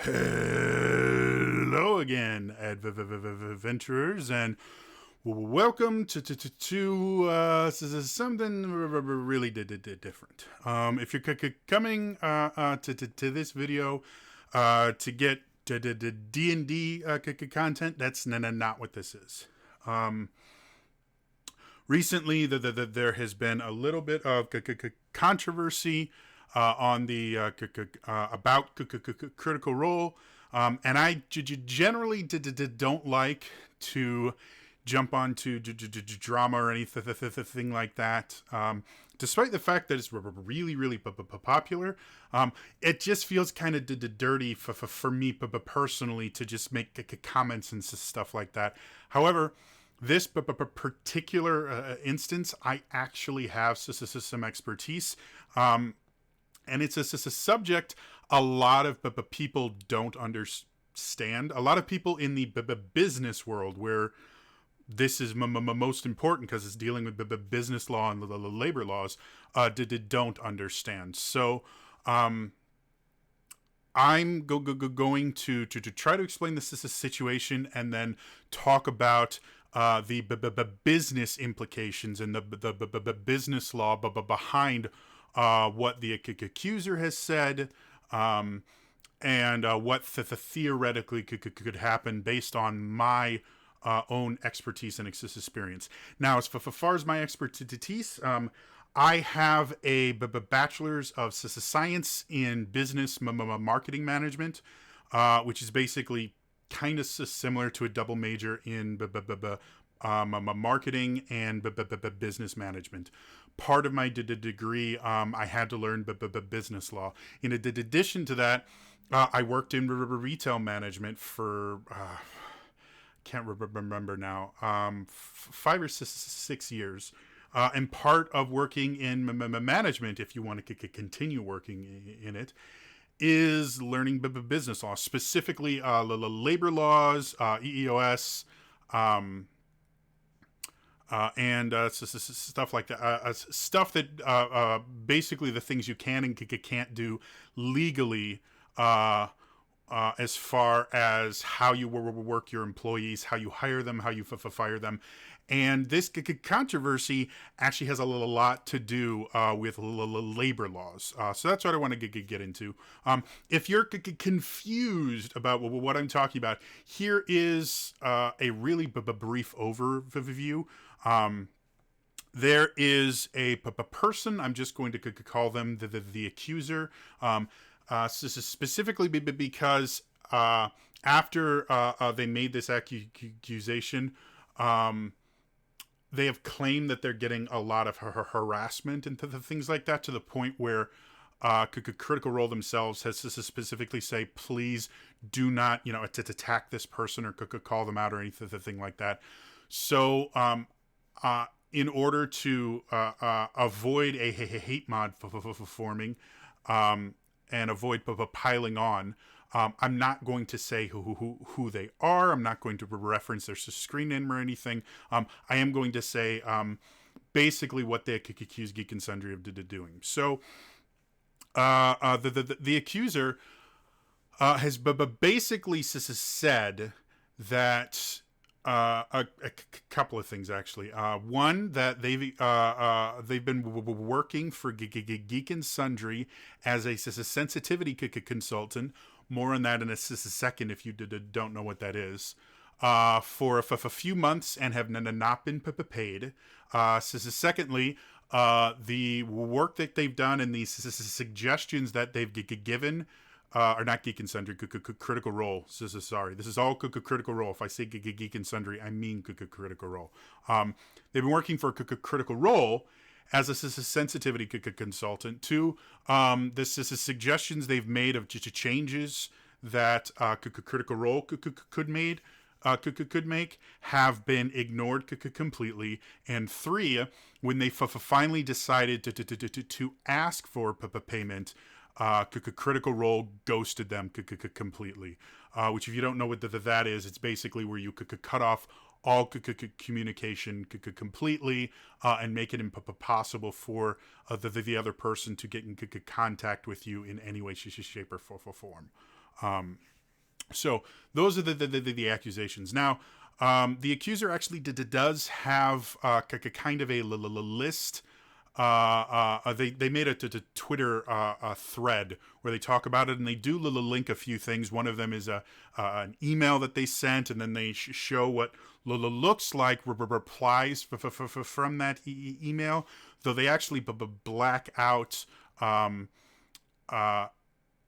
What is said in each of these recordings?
Hello again, adventurers, and welcome to something really different. If you're coming to this video to get D&D content, that's not what this is. Recently, there has been a little bit of controversy on the about Critical Role, and I generally don't like to jump onto drama or anything like that. Despite the fact that it's really popular, it just feels kind of dirty for me personally to just make comments and stuff like that. However, this particular instance, I actually have some expertise, and it's a subject a lot of people don't understand. A lot of people in the business world, where this is most important because it's dealing with business law and the labor laws, don't understand. So I'm going to try to explain this as a situation and then talk about the business implications and the business law behind what the accuser has said, and what theoretically could happen based on my own expertise and experience. Now, as far as my expertise, I have a bachelor's of science in business marketing management, which is basically kind of similar to a double major in marketing and business management. Part of my degree, I had to learn business law. In addition to that, I worked in retail management for can't remember now, 5 or 6 years. And part of working in management, if you want to continue working in it, is learning business law, specifically labor laws, EEOS, and stuff like that. Stuff that basically the things you can and can't do legally, as far as how you work your employees, how you hire them, how you fire them. And this controversy actually has a lot to do with labor laws. So that's what I want to get into. If you're confused about what I'm talking about, here is a really brief overview. There is a person, I'm just going to call them the accuser. Specifically because after they made this accusation, they have claimed that they're getting a lot of harassment and things like that, to the point where Critical Role themselves has to specifically say, please do not, attack this person or call them out or anything like that. So in order to avoid a hate mod forming, and avoid piling on, I'm not going to say who they are. I'm not going to reference their screen name or anything. I am going to say basically what they accuse Geek and Sundry of doing. So the accuser has basically said that a couple of things, actually. One, that they've been working for Geek and Sundry as a sensitivity consultant. More on that in a second if you don't know what that is. For a few months and have not been paid. Secondly, the work that they've done and these suggestions that they've given, or not Geek and Sundry, Critical Role. Sorry, this is all Critical Role. If I say Geek and Sundry, I mean Critical Role. They've been working for Critical Role as a sensitivity consultant to this is suggestions they've made of changes that Critical Role could make have been ignored completely. And three, when they finally decided to ask for payment, Critical Role ghosted them completely. Which, if you don't know what that is, it's basically where you could cut off all communication completely, and make it impossible for the other person to get in contact with you in any way, shape, or form. So those are the accusations. Now, the accuser actually does have kind of a list. They made a Twitter thread where they talk about it, and they do link a few things. One of them is an email that they sent, and then they show what looks like replies from that email, though they actually black out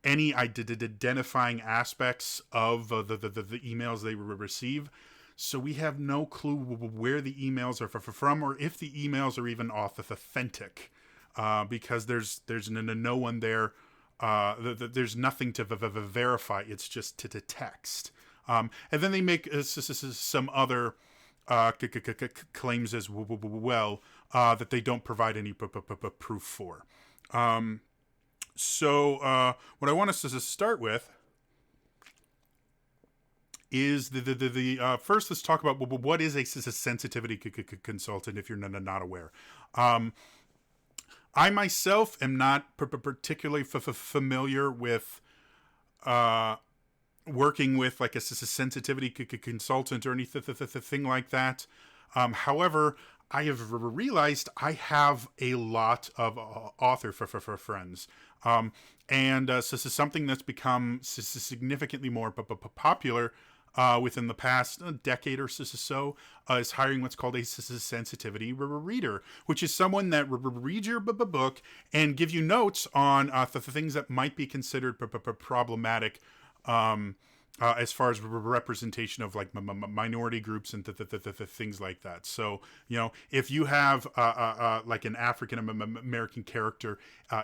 any identifying aspects of the emails they receive. So we have no clue where the emails are from, or if the emails are even authentic, because there's no one there. There's nothing to verify. It's just to text. And then they make some other claims as well that they don't provide any proof for. So what I want us to start with is the first. Let's talk about what is a sensitivity consultant, if you're not aware. I myself am not particularly familiar with working with like a sensitivity consultant or anything like that. However, I have realized I have a lot of author friends. And so this is something that's become significantly more popular within the past decade or so, is hiring what's called a sensitivity reader, which is someone that reads your book and give you notes on the things that might be considered problematic, as far as representation of like minority groups and things like that. So, you know, if you have like an African American character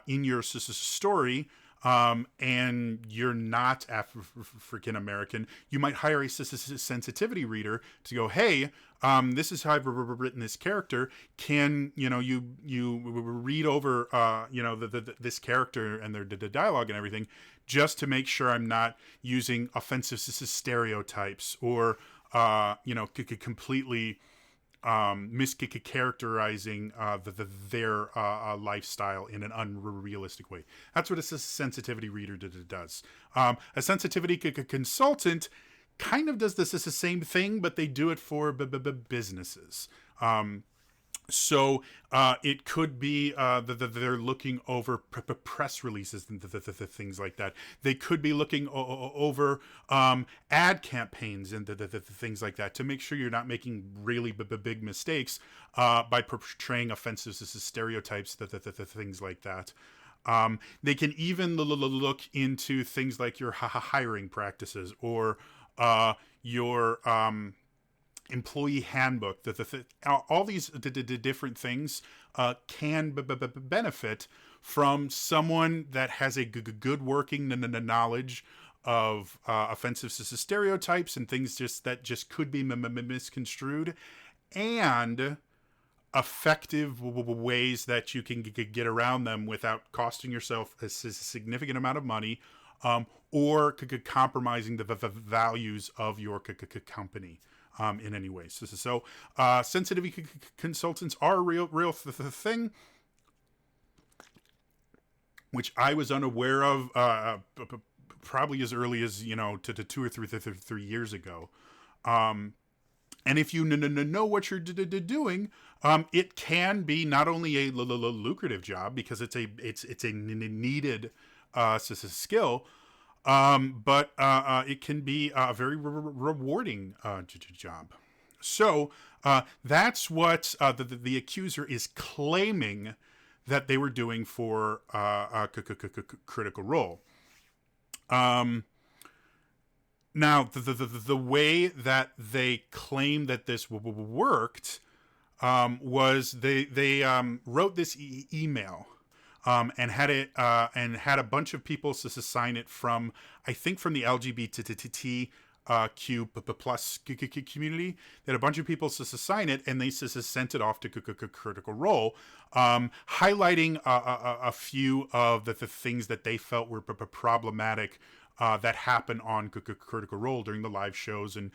in your story, and you're not African American, you might hire a sensitivity reader to go, hey, this is how I've written this character. Can you read over this character and their dialogue and everything, just to make sure I'm not using offensive stereotypes or completely mischaracterizing their lifestyle in an unrealistic way. That's what a sensitivity reader does. A sensitivity consultant kind of does the same thing, but they do it for businesses. So it could be that they're looking over press releases and things like that. They could be looking over ad campaigns and things like that to make sure you're not making really big mistakes by portraying offensive stereotypes, things like that. They can even look into things like your hiring practices or your employee handbook. All these different things can benefit from someone that has a good working knowledge of offensive stereotypes and things that could be misconstrued, and effective ways that you can get around them without costing yourself a significant amount of money, or compromising the values of your company. In any way. So sensitivity consultants are a real thing, which I was unaware of probably as early as, to 2 or 3 years ago. And if you know what you're doing, it can be not only a lucrative job because it's a needed skill, but it can be a very rewarding job. So that's what the accuser is claiming that they were doing for Critical Role. Now, the way that they claim that this worked was they wrote this email. And had it and had a bunch of people sign it from, I think, from the LGBTQ plus community. They had a bunch of people sign it, and they sent it off to Critical Role, highlighting a few of the things that they felt were problematic that happened on Critical Role during the live shows and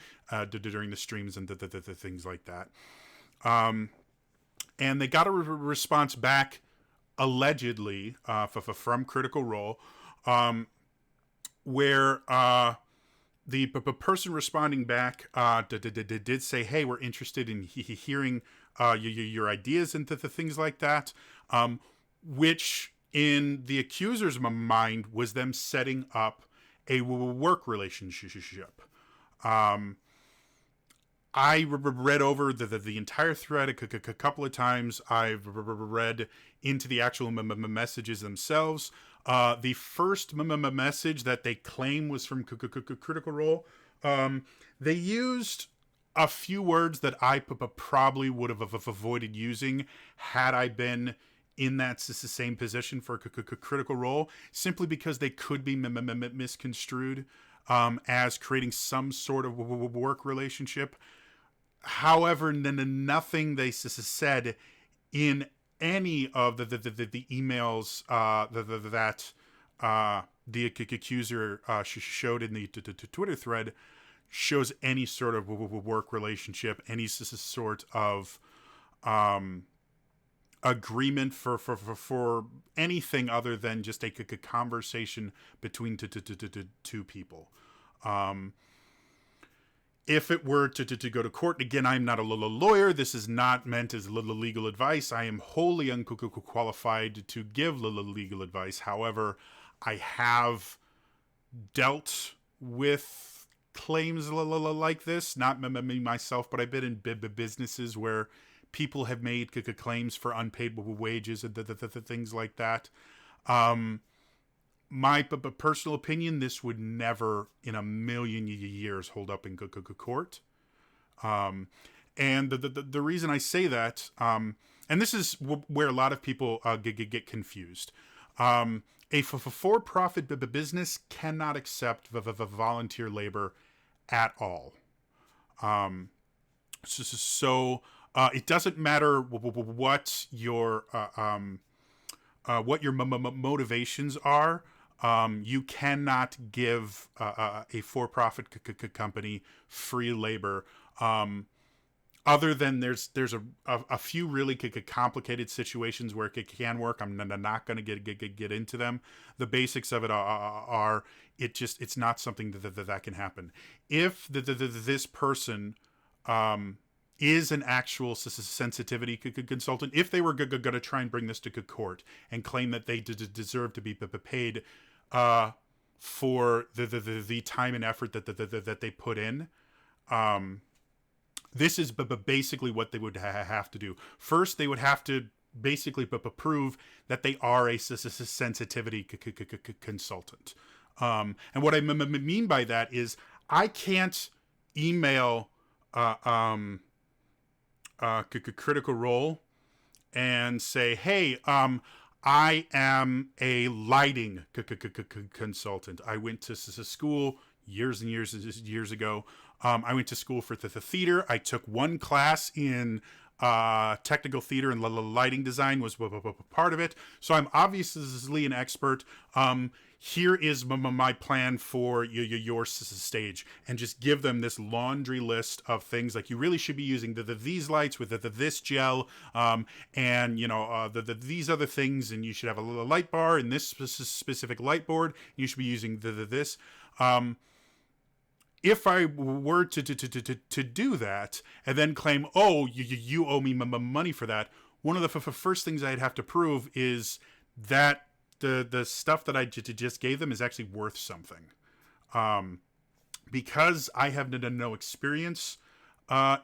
during the streams and the things like that. And they got a response back, allegedly, from Critical Role, where the person responding back did say, "Hey, we're interested in hearing your ideas and the things like that," which in the accuser's mind was them setting up a work relationship. Um, I read over the entire thread a couple of times. I've read into the actual messages themselves. The first message that they claim was from Critical Role, they used a few words that I probably would have avoided using had I been in that same position for Critical Role, simply because they could be misconstrued as creating some sort of work relationship. However, nothing they said in any of the emails that the accuser showed in the Twitter thread shows any sort of work relationship, any sort of agreement for anything other than just a conversation between two people. If it were to go to court, again, I'm not a lawyer. This is not meant as legal advice. I am wholly unqualified to give legal advice. However, I have dealt with claims like this, not me myself, but I've been in businesses where people have made claims for unpaid wages and things like that. My personal opinion, this would never in a million years hold up in court. And the reason I say that, and this is where a lot of people get confused. A for-profit business cannot accept volunteer labor at all. So it doesn't matter what your motivations are. You cannot give a for-profit company free labor. Other than there's a few really complicated situations where it can work. I'm not going to get into them. The basics of it are it's not something that can happen. If this person is an actual sensitivity consultant, if they were going to try and bring this to court and claim that they deserve to be paid for the time and effort that they put in, this is basically what they would have to do. First, they would have to basically prove that they are a sensitivity consultant. And what I mean by that is I can't email Critical Role and say, hey, I am a lighting consultant. I went to school years and years ago. I went to school for the theater. I took one class in technical theater and lighting design was part of it. So I'm obviously an expert. Here is my plan for your stage, and just give them this laundry list of things like you really should be using these lights with this gel, and these other things, and you should have a little light bar in this specific light board. You should be using this. If I were to do that and then claim, oh, you owe me money for that, one of the first things I'd have to prove is that the stuff that I just gave them is actually worth something. Because I have no experience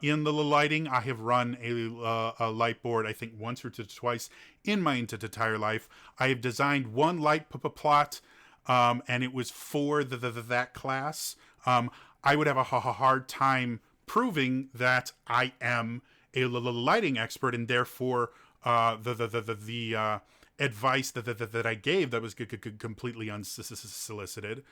in the lighting, I have run a light board, I think once or twice in my entire life. I have designed one light plot, and it was for that class. I would have a hard time proving that I am a lighting expert, and therefore the advice that I gave that was completely unsolicited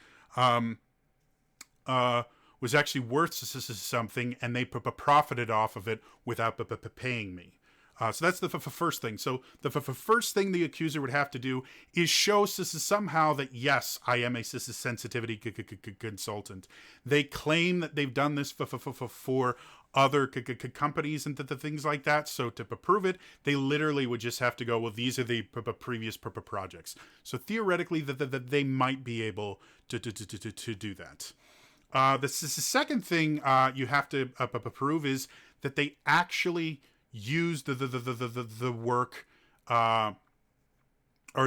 was actually worth something, and they profited off of it without paying me. So that's the first thing. So the first thing the accuser would have to do is show somehow that, yes, I am a sensitivity consultant. They claim that they've done this for other companies and things like that. So to prove it, they literally would just have to go, well, these are the previous projects. So theoretically, that they might be able to do that. The second thing you have to prove is that they actually use the work, or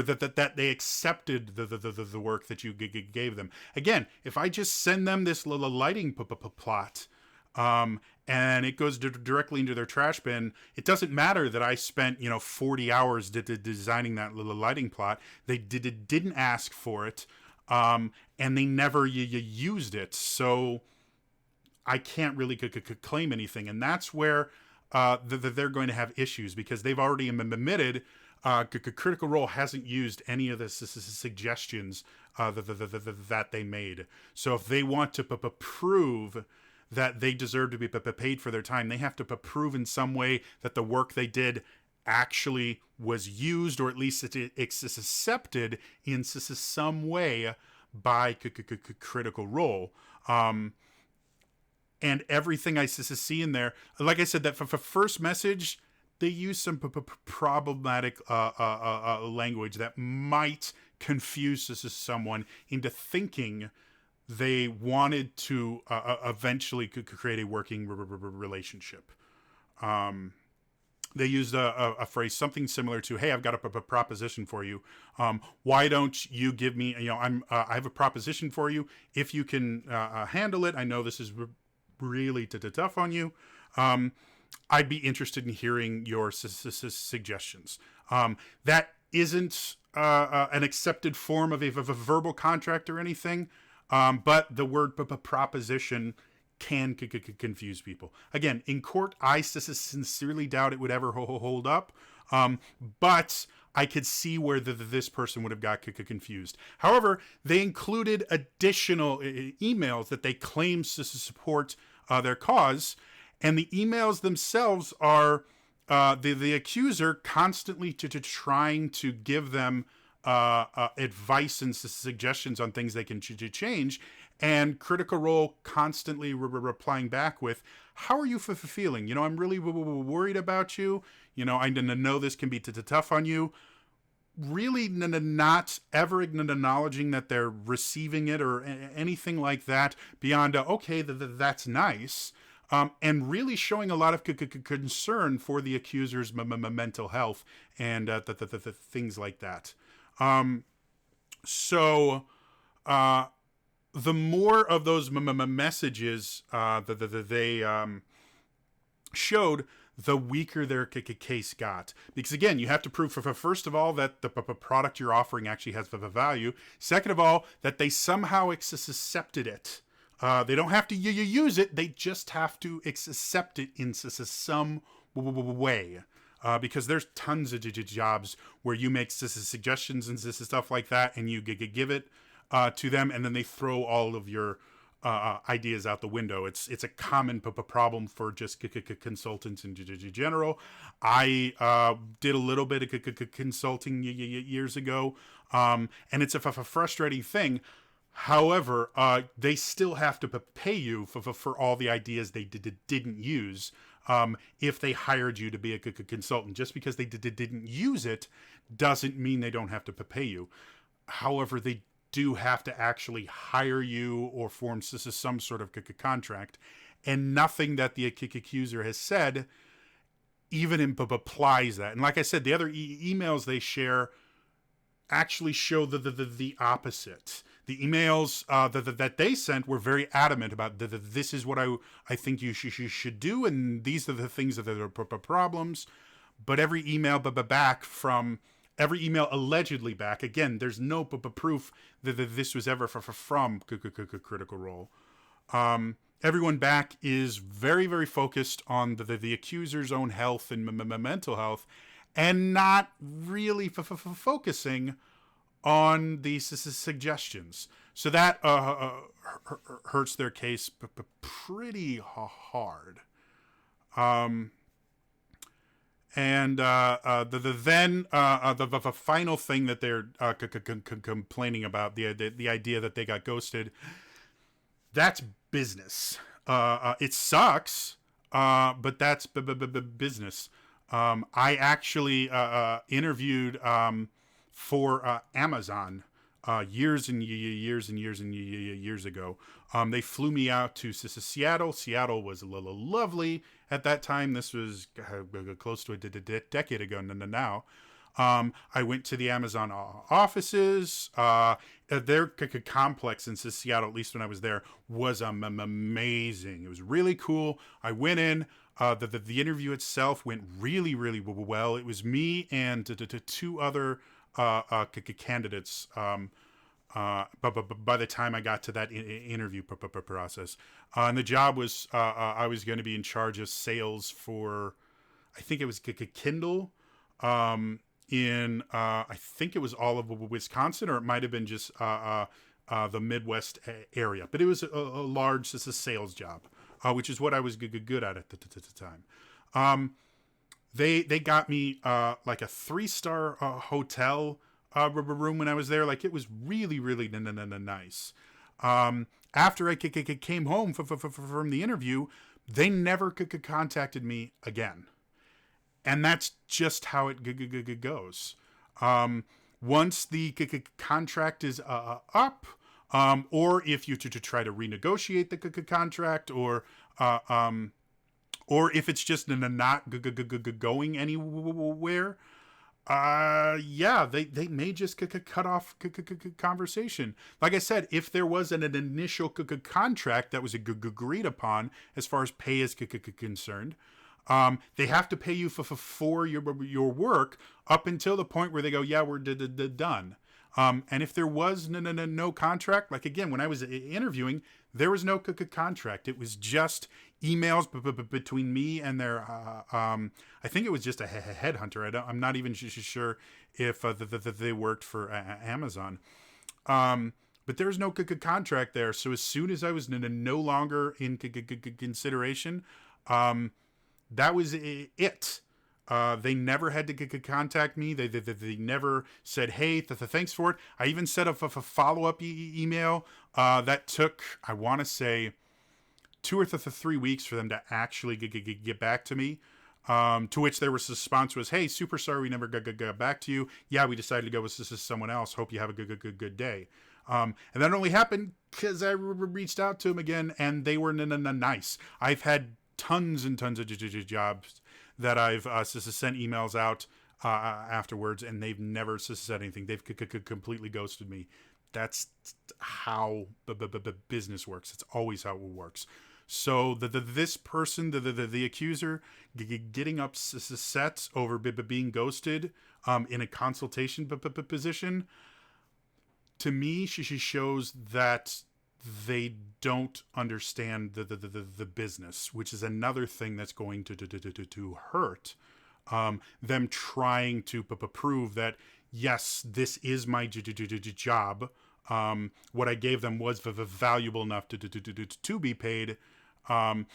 that they accepted the work that you gave them. Again, if I just send them this lighting plot, and it goes directly into their trash bin, it doesn't matter that I spent 40 hours designing that little lighting plot. They didn't ask for it, and they never used it, so I can't really claim anything. And that's where they're going to have issues, because they've already admitted Critical Role hasn't used any of the suggestions that they made. So if they want to prove that they deserve to be paid for their time, they have to prove in some way that the work they did actually was used, or at least it's accepted in some way by Critical Role. And everything I see in there, like I said, that for first message, they use some problematic language that might confuse someone into thinking they wanted to eventually create a working relationship. They used a phrase, something similar to, "Hey, I've got a proposition for you. Why don't you give me? I have a proposition for you. If you can handle it, I know this is really tough on you. I'd be interested in hearing your suggestions." That isn't an accepted form of a verbal contract or anything, but the word proposition can confuse people. Again, in court, I sincerely doubt it would ever hold up, but I could see where this person would have got confused. However, they included additional emails that they claim to support their cause, and the emails themselves are the accuser constantly trying to give them advice and suggestions on things they can change, and Critical Role constantly replying back with, "How are you feeling? I'm really worried about you. I know this can be tough on you." Really not ever acknowledging that they're receiving it or anything like that beyond, okay, that's nice. And really showing a lot of concern for the accuser's mental health and the things like that. So the more of those messages that they showed, the weaker their case got. Because again, you have to prove, first of all, that the product you're offering actually has value. Second of all, that they somehow accepted it. They don't have to use it, they just have to accept it in some way. Because there's tons of jobs where you make suggestions and stuff like that, and you give it to them, and then they throw all of your ideas out the window. It's a common problem for just consultants in general. I did a little bit of consulting years ago, and it's a frustrating thing. However, they still have to pay you for all the ideas they didn't use. If they hired you to be a consultant, just because they didn't use it doesn't mean they don't have to pay you. However, they do have to actually hire you or form some sort of contract, and nothing that the accuser has said even applies that. And like I said, the other emails they share actually show the opposite. The emails that they sent were very adamant about this is what I think you should do, and these are the things that are problems. But every email back from every email allegedly back, again, there's no proof that this was ever from Critical Role. Everyone back is very, very focused on the accuser's own health and mental health, and not really focusing on these suggestions. So that hurts their case pretty hard. And the final thing that they're complaining about, the idea that they got ghosted, that's business. It sucks, but that's business. I actually interviewed for Amazon years and years and years and years ago. They flew me out to Seattle. Seattle was lovely at that time. This was close to a decade ago now. I went to the Amazon offices. Their complex in Seattle, at least when I was there, was amazing. It was really cool. I went in. The interview itself went really well. It was me and two other candidates. But by the time I got to that interview process, and the job was I was going to be in charge of sales for, I think it was Kindle, in I think it was all of Wisconsin, or it might have been just the Midwest area. But it was a large sales job, which is what I was good at the time. They got me like a 3-star hotel room when I was there. Like, it was really nice. After I came home from the interview, they never contacted me again. And that's just how it goes. Once the contract is up, or if you to try to renegotiate the contract, or if it's just not going anywhere, yeah, they may just cut off conversation. Like I said, if there was an initial contract that was agreed upon as far as pay is concerned, they have to pay you for your work up until the point where they go, yeah, we're done. And if there was no contract, like again, when I was interviewing, there was no contract. It was just emails between me and their, I think it was just a headhunter. I'm not even sure if they worked for Amazon. But there was no contract there. So as soon as I was no longer in consideration, that was it. They never had to contact me. They never said, hey, thanks for it. I even set up a follow-up email that took, I want to say, 2 or 3 weeks for them to actually get back to me. To which their response was, hey, super sorry we never got back to you. Yeah, we decided to go with someone else. Hope you have a good day. And that only happened because I reached out to them again, and they were nice. I've had tons and tons of jobs that I've sent emails out afterwards, and they've never said anything. They've completely ghosted me. That's how the business works. It's always how it works. So this person, the accuser, getting upset over being ghosted in a consultation position, to me, she shows that they don't understand the business, which is another thing that's going to hurt them trying to prove that, yes, this is my job. What I gave them was valuable enough to be paid, and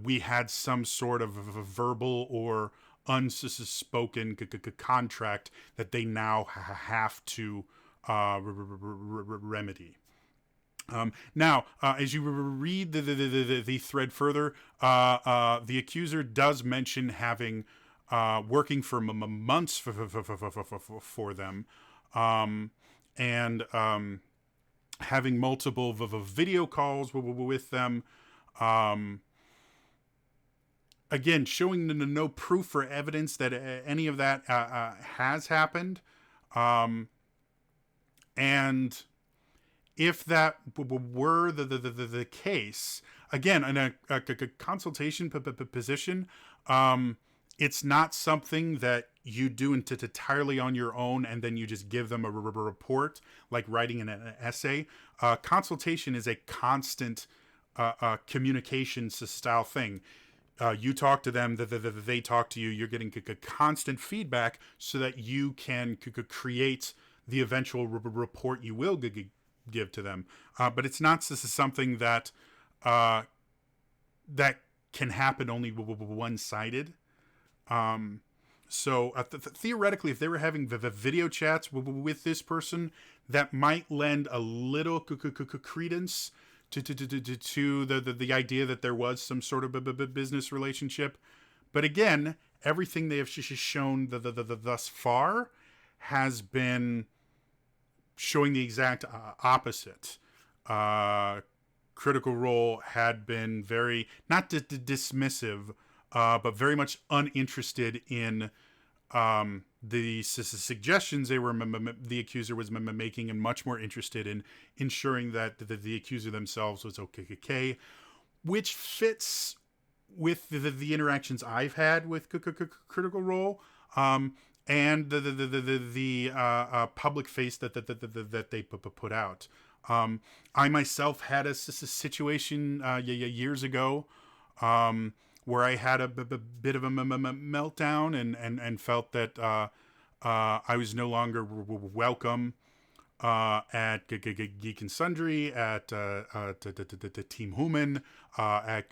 we had some sort of a verbal or unspoken contract that they now have to remedy. Now, as you read the thread further, the accuser does mention having working for months for them, and having multiple video calls with them. Again, showing no proof or evidence that any of that has happened. And if that were the case, again, in a consultation position, it's not something that you do entirely on your own and then you just give them a report, like writing an essay. Consultation is a constant communication style thing. You talk to them, they talk to you. You're getting constant feedback so that you can create the eventual report you will give to them. But it's not something that that can happen only one-sided. So theoretically, if they were having the video chats with this person, that might lend a little credence to the idea that there was some sort of business relationship. But again, everything they have shown thus far has been showing the exact opposite. Critical Role had been very, not dismissive, but very much uninterested in the suggestions they were the accuser was making, and much more interested in ensuring that the accuser themselves was okay, which fits with the interactions I've had with Critical Role, and the public face that they put out. I myself had a situation years ago, where I had a bit of a meltdown, and felt that I was no longer welcome at Geek and Sundry, at Team Human, at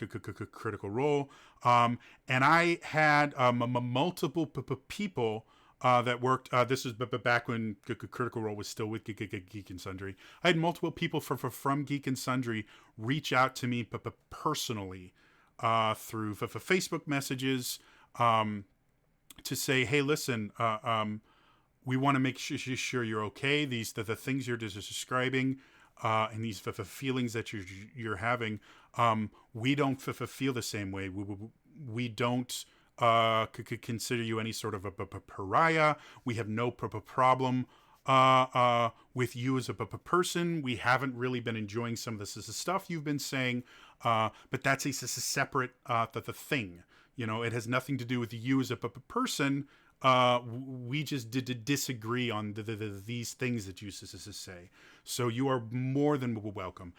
Critical Role, and I had multiple people that worked. This is back when Critical Role was still with Geek and Sundry. I had multiple people from Geek and Sundry reach out to me personally through Facebook messages, to say, "Hey, listen, we want to make sure you're okay. These the things you're describing, and these feelings that you're having, we don't feel the same way. We don't consider you any sort of a pariah. We have no problem with you as a person. We haven't really been enjoying some of this stuff you've been saying, but that's a separate the thing. You know, it has nothing to do with you as a person. We just did disagree on these things that you say. So you are more than welcome."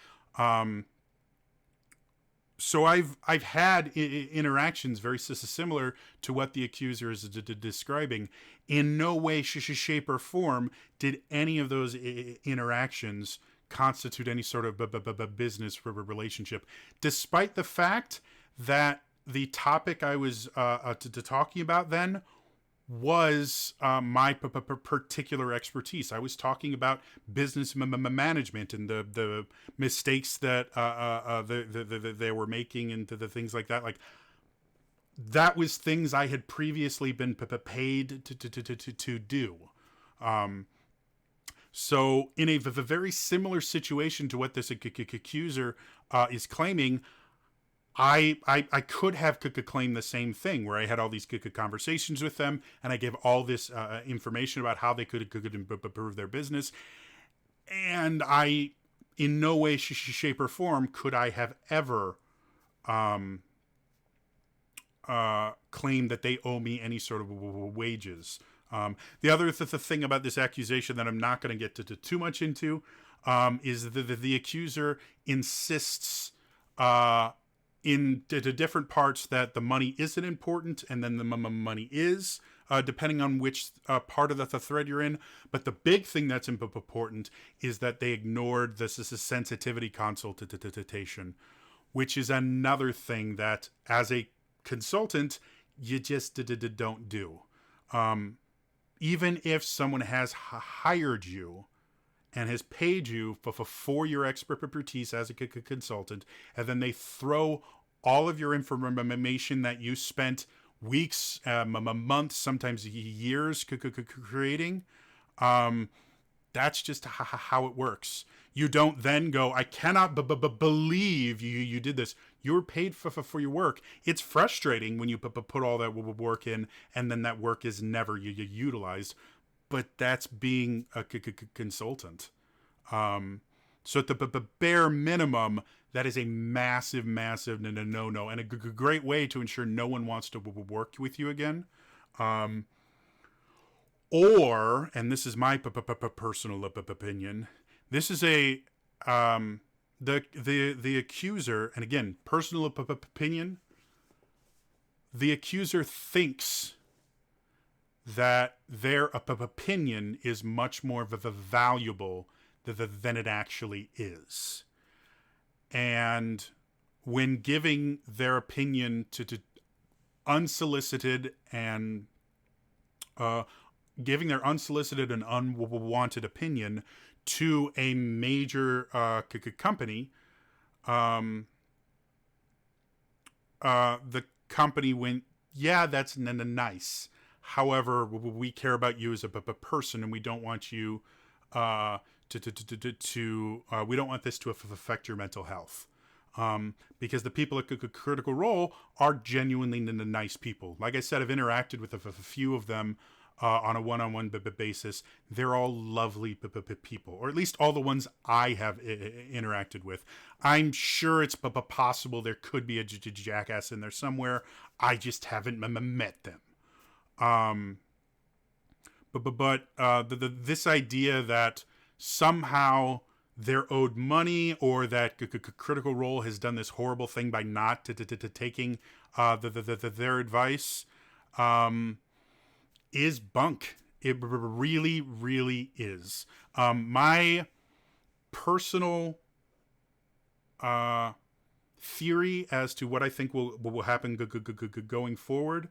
So I've had interactions very similar to what the accuser is describing. In no way, shape, or form did any of those interactions constitute any sort of business relationship, despite the fact that the topic I was talking about then was my particular expertise. I was talking about business management and the mistakes that they were making, and the things like that. Like, that was things I had previously been paid to do. So in a very similar situation to what this accuser is claiming, I could have claimed the same thing, where I had all these conversations with them, and I gave all this information about how they could improve their business, and I, in no way, shape, or form, could I have ever claimed that they owe me any sort of wages. The other thing about this accusation that I'm not going to get too much into, is the accuser insists in different parts that the money isn't important, and then the money is, depending on which part of the thread you're in. But the big thing that's important is that they ignored this sensitivity consultation, which is another thing that, as a consultant, you just don't do. Even if someone has hired you and has paid you for your expertise as a consultant, and then they throw all of your information that you spent weeks, months, sometimes years creating, that's just how it works. You don't then go, "I cannot believe you did this." You're paid for your work. It's frustrating when you put all that work in, and then that work is never utilized. But that's being a consultant. So at the bare minimum, that is a massive no, and a great way to ensure no one wants to work with you again. Or, and this is my personal opinion, this is a the accuser, and again, personal opinion, the accuser thinks that their opinion is much more valuable than it actually is. And when giving their opinion to unsolicited and giving their unsolicited and unwanted opinion to a major company. The company went, yeah, that's nice. However, we care about you as a person, and we don't want you we don't want this to affect your mental health. Because the people at Critical Role are genuinely nice people. Like I said, I've interacted with a few of them on a one-on-one basis. They're all lovely people, or at least all the ones I have interacted with. I'm sure it's possible there could be a jackass in there somewhere. I just haven't met them. This idea that somehow they're owed money, or that Critical Role has done this horrible thing by not taking their advice, is bunk. It really, really is. My personal theory as to what I think will happen going forward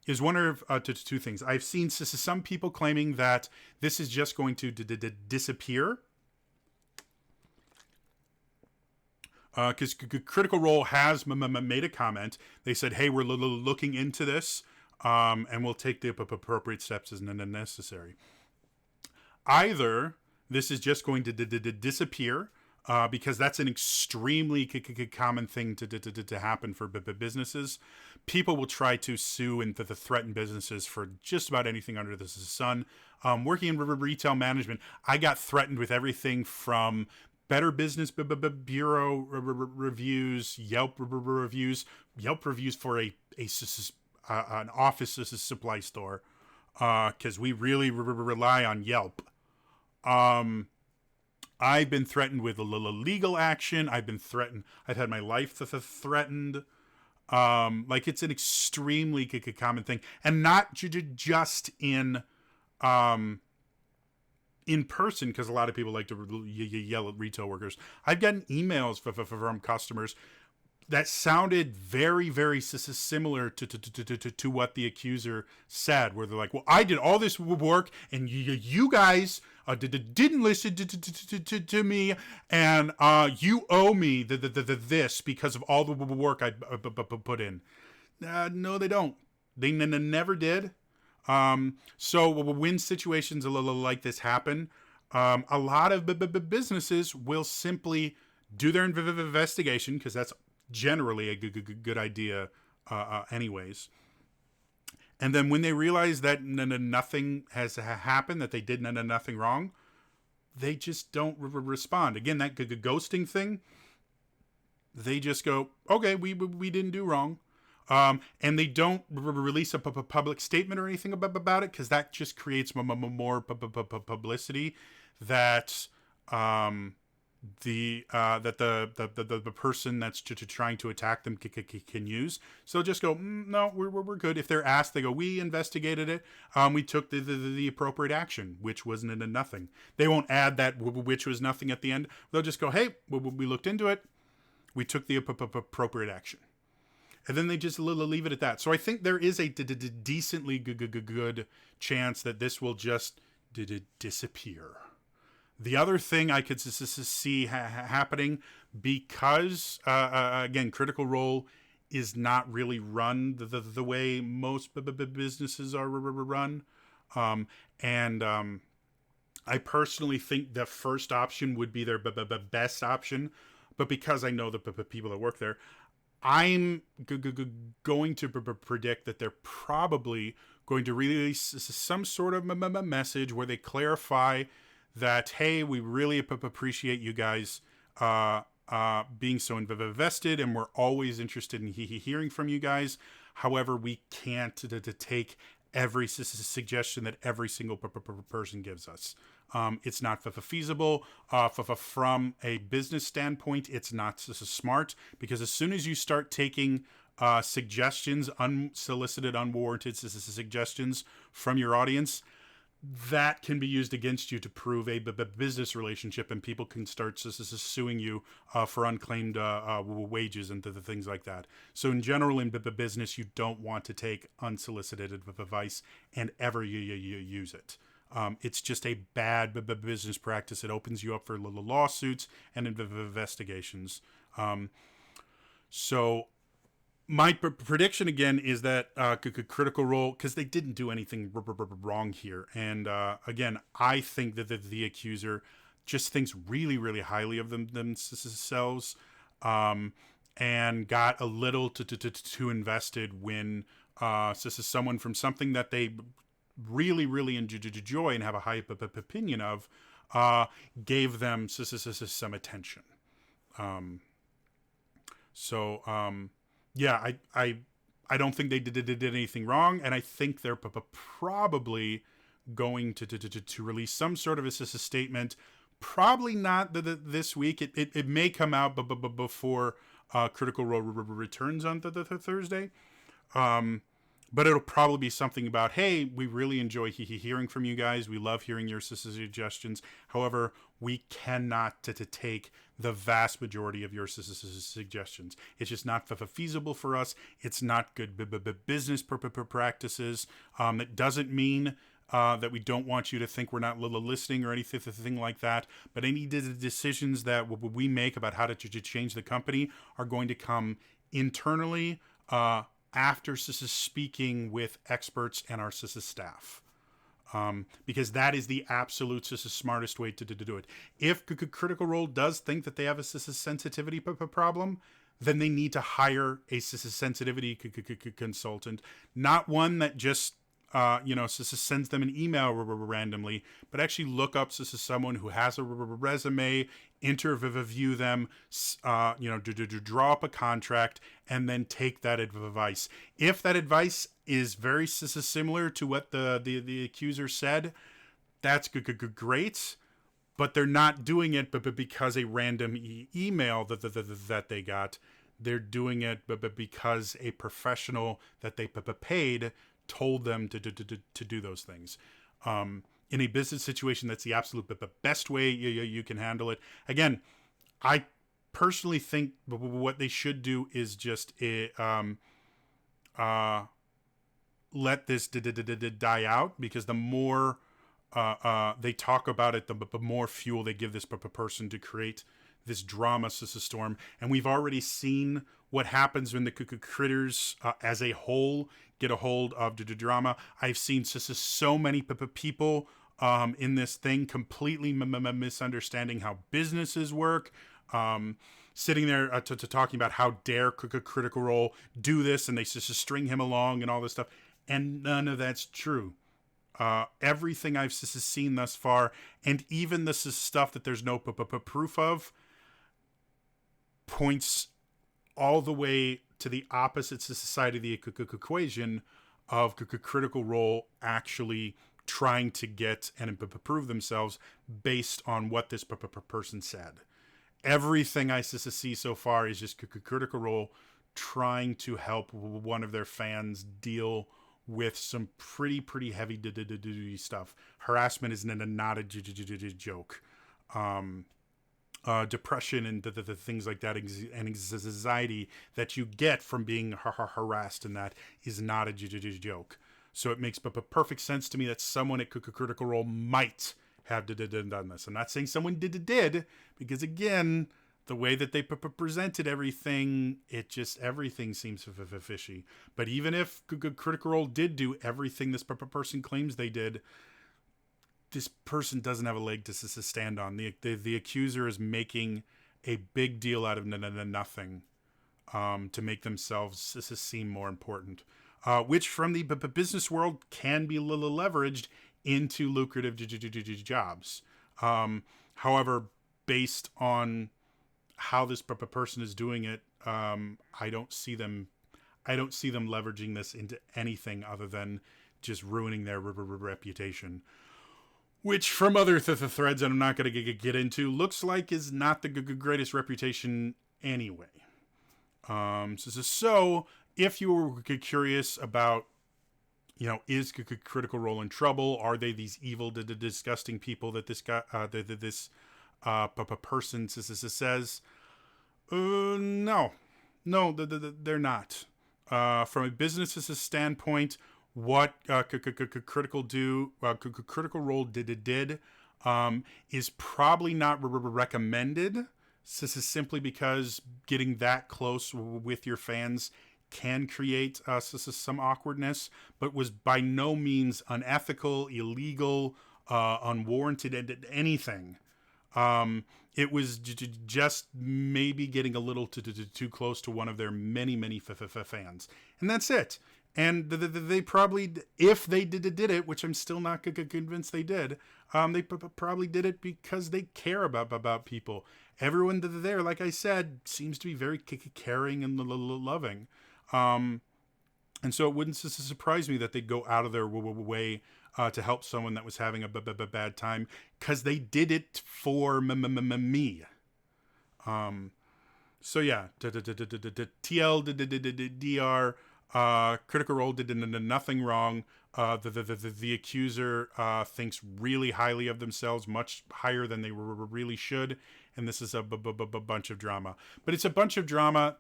is one of two things. I've seen some people claiming that this is just going to disappear. Because Critical Role has made a comment. They said, hey, we're looking into this, and we'll take the appropriate steps as necessary. Either this is just going to disappear, because that's an extremely common thing to happen for businesses. People will try to sue and threaten businesses for just about anything under the sun. Working in retail management, I got threatened with everything from Better Business Bureau reviews, Yelp reviews for an office supply store, because we really rely on Yelp. I've been threatened with legal action. I've had my life threatened. Like, it's an extremely common thing, and not just in person, because a lot of people like to yell at retail workers. I've gotten emails from customers that sounded very, very similar to what the accuser said, where they're like, well, I did all this work, and you guys didn't listen to me, and you owe me this because of all the work I put in. No, they don't. They never did. So when situations like this happen, a lot of businesses will simply do their investigation, because that's generally a good idea anyways. And then when they realize that nothing has happened, that they did nothing wrong, they just don't respond. Again, that ghosting thing, they just go, okay, we didn't do wrong. And they don't release a public statement or anything about it, because that just creates more publicity that the person that's trying to attack them can use. So just go, no, we're good. If they're asked, they go, we investigated it. We took the appropriate action, which wasn't nothing. They won't add that which was nothing at the end. They'll just go, hey, we looked into it. We took the appropriate action. And then they just leave it at that. So I think there is a decently good chance that this will just disappear. The other thing I could see happening, because, again, Critical Role is not really run the way most businesses are run. I personally think the first option would be their best option. But because I know the people that work there, I'm going to predict that they're probably going to release some sort of message where they clarify that, hey, we really appreciate you guys being so invested, and we're always interested in hearing from you guys. However, we can't take every suggestion that every single person gives us. It's not feasible. From a business standpoint, it's not smart, because as soon as you start taking suggestions, unsolicited, unwarranted suggestions from your audience, that can be used against you to prove a business relationship, and people can start suing you for unclaimed wages and things like that. So in general, in business, you don't want to take unsolicited advice and ever you use it. It's just a bad business practice. It opens you up for lawsuits and investigations. So my prediction again is that Critical Role, because they didn't do anything wrong here, and again, I think that the accuser just thinks really, really highly of themselves, and got a little too invested when someone from something that they really, really enjoy and have a high opinion of gave them some attention. Yeah, I don't think they did anything wrong, and I think they're probably going to release some sort of a statement. Probably not this week. It may come out before Critical Role returns on the Thursday. But it'll probably be something about, hey, we really enjoy hearing from you guys. We love hearing your suggestions. However, we cannot take the vast majority of your suggestions. It's just not feasible for us. It's not good business practices. It doesn't mean that we don't want you to think we're not listening or anything like that. But any decisions that we make about how to change the company are going to come internally, after speaking with experts and our staff. Because that is the absolute smartest way to do it. If Critical Role does think that they have a sensitivity problem, then they need to hire a sensitivity consultant, not one that just sends them an email randomly, but actually look up someone who has a resume, interview them, draw up a contract, and then take that advice. If that advice is very similar to what the accuser said, that's great. But they're not doing it but because a random email that they got. They're doing it but because a professional that they paid told them to do those things. In a business situation, that's the absolute best way you can handle it. Again, I personally think what they should do is just let this die out, because the more they talk about it, the more fuel they give this person to create this drama storm. And we've already seen what happens when the critters as a whole get a hold of the drama. I've seen so many people in this thing completely misunderstanding how businesses work, sitting there talking about how dare Critical Role do this, and they string him along and all this stuff, and none of that's true. Everything I've seen thus far, and even this is stuff that there's no proof of, points all the way to the opposite side of the equation of Critical Role actually trying to get and improve themselves based on what this person said. Everything I see so far is just Critical Role trying to help one of their fans deal with some pretty heavy duty stuff. Harassment is not a joke. Depression and the things like that, and anxiety that you get from being harassed, and that is not a joke. So it makes perfect sense to me that someone at Critical Role might have done this. I'm not saying someone did, because again, the way that they presented everything, everything seems fishy. But even if Critical Role did do everything this person claims they did, this person doesn't have a leg to stand on. The accuser is making a big deal out of nothing, to make themselves seem more important, which from the business world can be leveraged into lucrative jobs. However, based on how this person is doing it, I don't see them leveraging this into anything other than just ruining their reputation. Which, from other threads that I'm not going to get into, looks like is not the greatest reputation anyway. So if you were curious about is Critical Role in trouble? Are they these evil, disgusting people that this guy, this person says? No, they're not. From a business's standpoint, what Critical Role did is probably not recommended. This is simply because getting that close with your fans can create some awkwardness, but was by no means unethical, illegal, unwarranted, anything. It was just maybe getting a little too close to one of their many fans, and that's it. And they probably, if they did it, which I'm still not convinced they did, they probably did it because they care about people. Everyone there, like I said, seems to be very caring and loving. And so it wouldn't surprise me that they'd go out of their way to help someone that was having a bad time, because they did it for me. So yeah, TLDR, Critical Role did nothing wrong. The accuser thinks really highly of themselves, much higher than they really should, and this is a bunch of drama. But it's a bunch of drama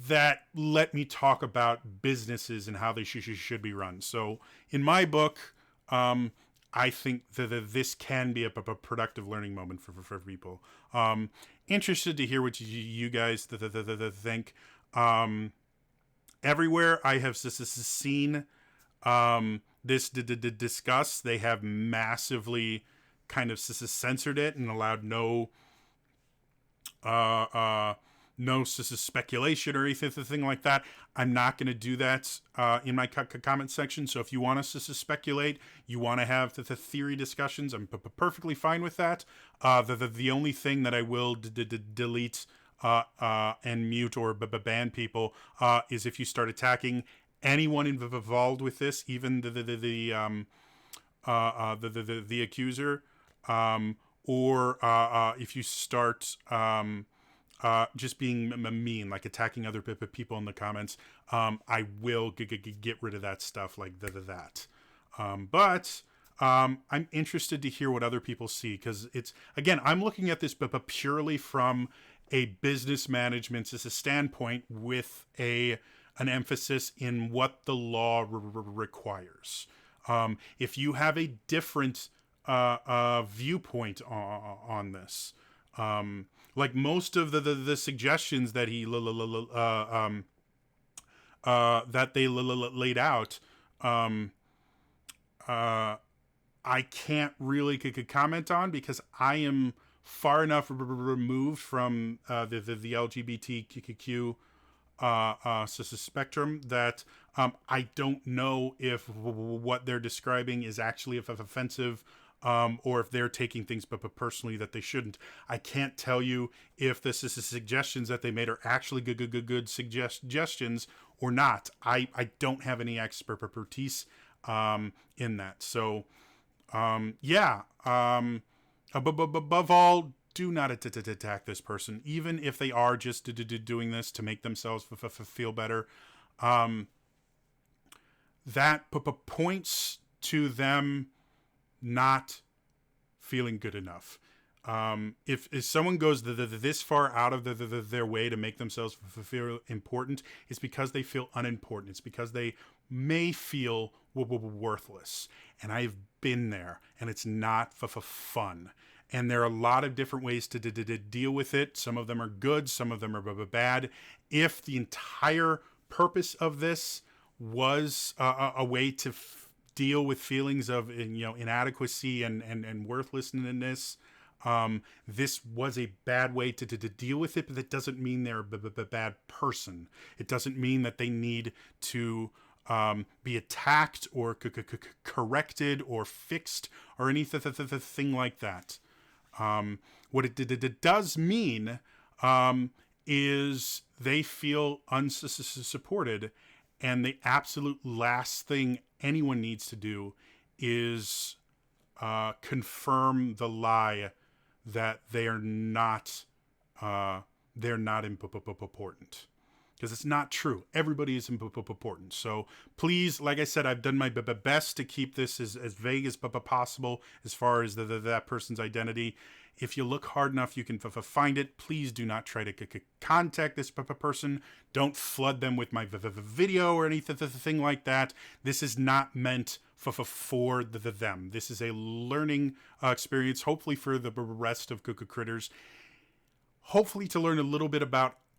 that let me talk about businesses and how they should be run. So in my book, I think that this can be a productive learning moment for people. Interested to hear what you guys think. Everywhere I have seen this discussed, they have massively kind of censored it and allowed no speculation or anything like that. I'm not going to do that in my comment section. So if you want us to speculate, you want to have the theory discussions, I'm perfectly fine with that. The only thing that I will delete and mute or ban people is if you start attacking anyone involved with this, even the accuser, or if you start just being mean, like attacking other people in the comments. I will get rid of that stuff like that. But I'm interested to hear what other people see, because it's, again, I'm looking at this but purely from a business management standpoint, with an emphasis in what the law requires. If you have a different viewpoint on this, like most of the suggestions that he that they laid out, I can't really comment on, because I am far enough removed from the LGBTQ spectrum that I don't know if what they're describing is actually offensive, or if they're taking things but personally that they shouldn't. I can't tell you if this is the suggestions that they made are actually good suggestions or not. I don't have any expertise in that. So above all, do not attack this person, even if they are just doing this to make themselves feel better. That points to them not feeling good enough. If someone goes this far out of their way to make themselves feel important, it's because they feel unimportant. It's because they may feel worthless. And I've been there, and it's not fun. And there are a lot of different ways to deal with it. Some of them are good, some of them are bad. If the entire purpose of this was a way to deal with feelings of inadequacy and worthlessness, this was a bad way to deal with it. But that doesn't mean they're a bad person. It doesn't mean that they need to be attacked or corrected or fixed or anything like that. What it does mean is they feel unsupported, and the absolute last thing anyone needs to do is confirm the lie that they're not important. because it's not true. Everybody is important. So please, like I said, I've done my best to keep this as vague as possible as far as that person's identity. If you look hard enough, you can find it. Please do not try to contact this person. Don't flood them with my video or anything like that. This is not meant for them. This is a learning experience, hopefully for the rest of critters. Hopefully to learn a little bit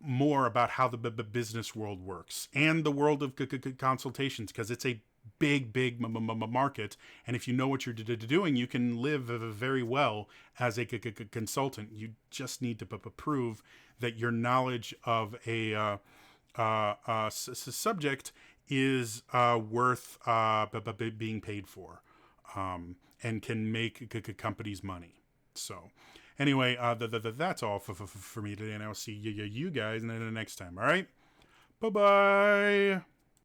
more about how the business world works and the world of consultations, because it's a big market, and if you know what you're doing, you can live very well as a consultant. You just need to prove that your knowledge of a subject is worth being paid for, and can make companies money. So anyway, that's all for me today, and I'll see you guys next time. All right, bye-bye.